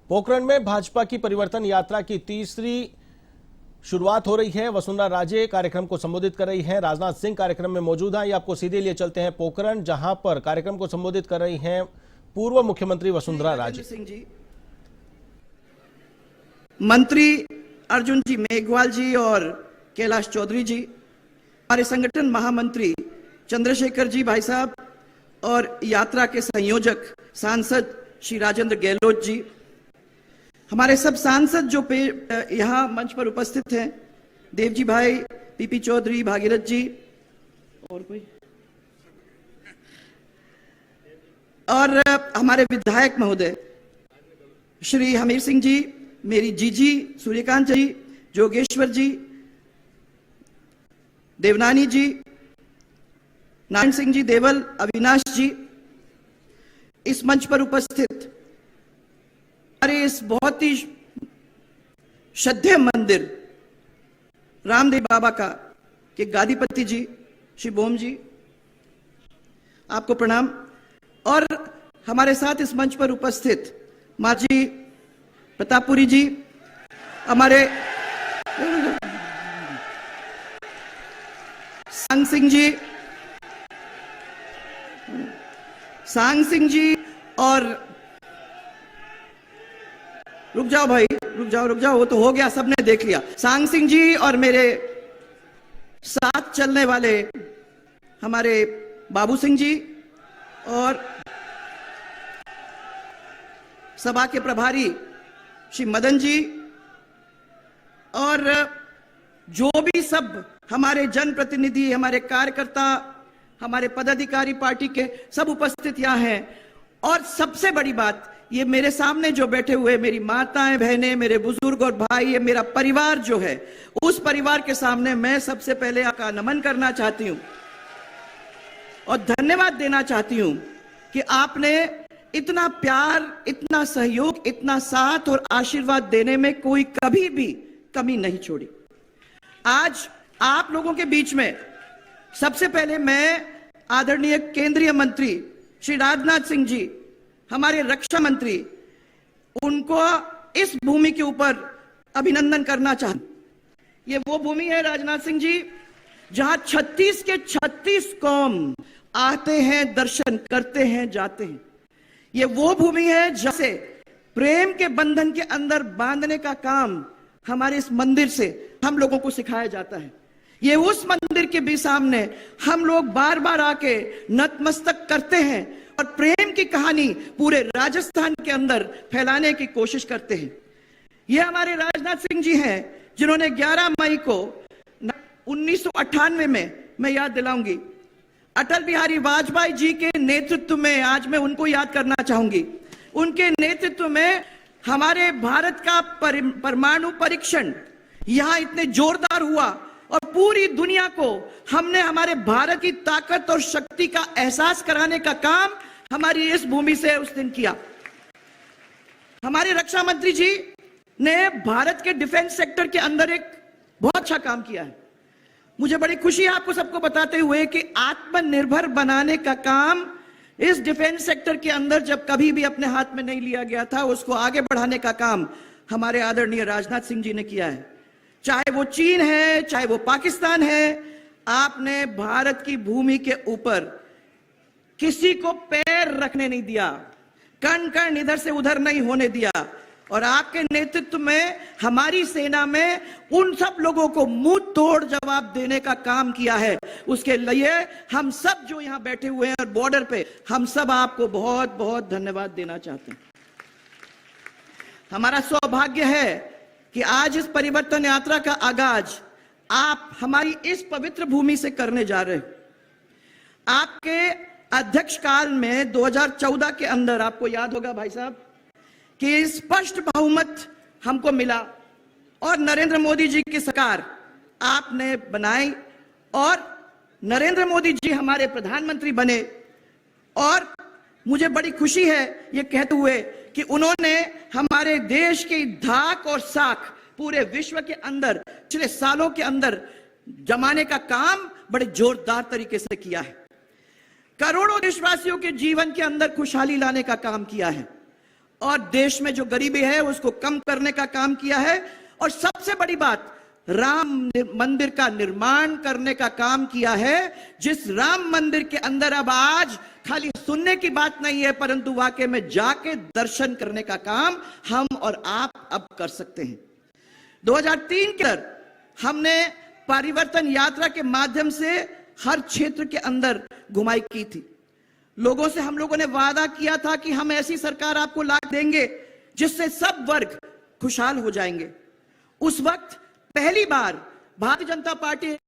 पोखरण में भाजपा की परिवर्तन यात्रा की तीसरी शुरुआत हो रही है। वसुंधरा राजे कार्यक्रम को संबोधित कर रही हैं। राजनाथ सिंह कार्यक्रम में मौजूद हैं। ये आपको सीधे लिए चलते हैं पोखरण, जहां पर कार्यक्रम को संबोधित कर रही हैं पूर्व मुख्यमंत्री वसुंधरा राजे। सिंह जी, मंत्री अर्जुन जी मेघवाल जी और कैलाश चौधरी जी, हमारे संगठन महामंत्री चंद्रशेखर जी भाई साहब और यात्रा के संयोजक सांसद श्री राजेंद्र गहलोत जी, हमारे सब सांसद जो यहाँ मंच पर उपस्थित हैं, देवजी भाई, पीपी चौधरी, भागीरथ जी और कोई, और हमारे विधायक महोदय श्री हमीर सिंह जी, मेरी जीजी सूर्यकांत जी, जोगेश्वर जी, देवनानी जी, नारायण सिंह जी देवल, अविनाश जी, इस मंच पर उपस्थित हमारे इस बहुत ही श्रद्धेय मंदिर रामदेव बाबा का के गादीपति जी श्री बोम जी, आपको प्रणाम। और हमारे साथ इस मंच पर उपस्थित माजी प्रतापपुरी जी, हमारे सांग सिंह जी और रुक जाओ भाई, रुक जाओ, वो तो हो गया, सबने देख लिया। सांग सिंह जी और मेरे साथ चलने वाले हमारे बाबू सिंह जी और सभा के प्रभारी श्री मदन जी और जो भी सब हमारे जनप्रतिनिधि, हमारे कार्यकर्ता, हमारे पदाधिकारी पार्टी के सब उपस्थित यहाँ हैं। और सबसे बड़ी बात, ये मेरे सामने जो बैठे हुए मेरी माताएं, बहनें, मेरे बुजुर्ग और भाई, ये मेरा परिवार जो है, उस परिवार के सामने मैं सबसे पहले आपका नमन करना चाहती हूं और धन्यवाद देना चाहती हूं कि आपने इतना प्यार, इतना सहयोग, इतना साथ और आशीर्वाद देने में कोई कभी भी कमी नहीं छोड़ी। आज आप लोगों के बीच में सबसे पहले मैं आदरणीय केंद्रीय मंत्री श्री राजनाथ सिंह जी, हमारे रक्षा मंत्री, उनको इस भूमि के ऊपर अभिनंदन करना चाहता हूं। ये वो भूमि है राजनाथ सिंह जी जहां 36 के 36 कौम आते हैं, दर्शन करते हैं, जाते हैं। ये वो भूमि है जैसे प्रेम के बंधन के अंदर बांधने का काम हमारे इस मंदिर से हम लोगों को सिखाया जाता है। ये उस मंदिर के भी सामने हम लोग बार बार आके नतमस्तक करते हैं और प्रेम की कहानी पूरे राजस्थान के अंदर फैलाने की कोशिश करते हैं। ये हमारे राजनाथ सिंह जी हैं जिन्होंने 11 मई को 1998 में, मैं याद दिलाऊंगी, अटल बिहारी वाजपेयी जी के नेतृत्व में, आज मैं उनको याद करना चाहूंगी, उनके नेतृत्व में हमारे भारत का परमाणु परीक्षण यहां इतने जोरदार हुआ और पूरी दुनिया को हमने हमारे भारत की ताकत और शक्ति का एहसास कराने का काम हमारी इस भूमि से उस दिन किया। हमारे रक्षा मंत्री जी ने भारत के डिफेंस सेक्टर के अंदर एक बहुत अच्छा काम किया है। मुझे बड़ी खुशी है आपको सबको बताते हुए कि आत्मनिर्भर बनाने का काम इस डिफेंस सेक्टर के अंदर जब कभी भी अपने हाथ में नहीं लिया गया था, उसको आगे बढ़ाने का काम हमारे आदरणीय राजनाथ सिंह जी ने किया है। चाहे वो चीन है, चाहे वो पाकिस्तान है, आपने भारत की भूमि के ऊपर किसी को पैर रखने नहीं दिया, कण कण इधर से उधर नहीं होने दिया। और आपके नेतृत्व में हमारी सेना में उन सब लोगों को मुंह तोड़ जवाब देने का काम किया है। उसके लिए हम सब जो यहां बैठे हुए हैं और बॉर्डर पे, हम सब आपको बहुत बहुत धन्यवाद देना चाहते हैं। हमारा सौभाग्य है कि आज इस परिवर्तन यात्रा का आगाज आप हमारी इस पवित्र भूमि से करने जा रहे हैं। आपके अध्यक्ष काल में 2014 के अंदर, आपको याद होगा भाई साहब, कि स्पष्ट बहुमत हमको मिला और नरेंद्र मोदी जी की सरकार आपने बनाई और नरेंद्र मोदी जी हमारे प्रधानमंत्री बने। और मुझे बड़ी खुशी है ये कहते हुए कि उन्होंने हमारे देश की धाक और साख पूरे विश्व के अंदर पिछले सालों के अंदर जमाने का काम बड़े जोरदार तरीके से किया है। करोड़ों देशवासियों के जीवन के अंदर खुशहाली लाने का काम किया है और देश में जो गरीबी है उसको कम करने का काम किया है। और सबसे बड़ी बात, राम मंदिर का निर्माण करने का काम किया है, जिस राम मंदिर के अंदर अब आज खाली सुनने की बात नहीं है, परंतु वाकई में जाके दर्शन करने का काम हम और आप अब कर सकते हैं। 2003 के अंदर हमने परिवर्तन यात्रा के माध्यम से हर क्षेत्र के अंदर घुमाई की थी। लोगों से हम लोगों ने वादा किया था कि हम ऐसी सरकार आपको ला देंगे जिससे सब वर्ग खुशहाल हो जाएंगे। उस वक्त पहली बार भारतीय जनता पार्टी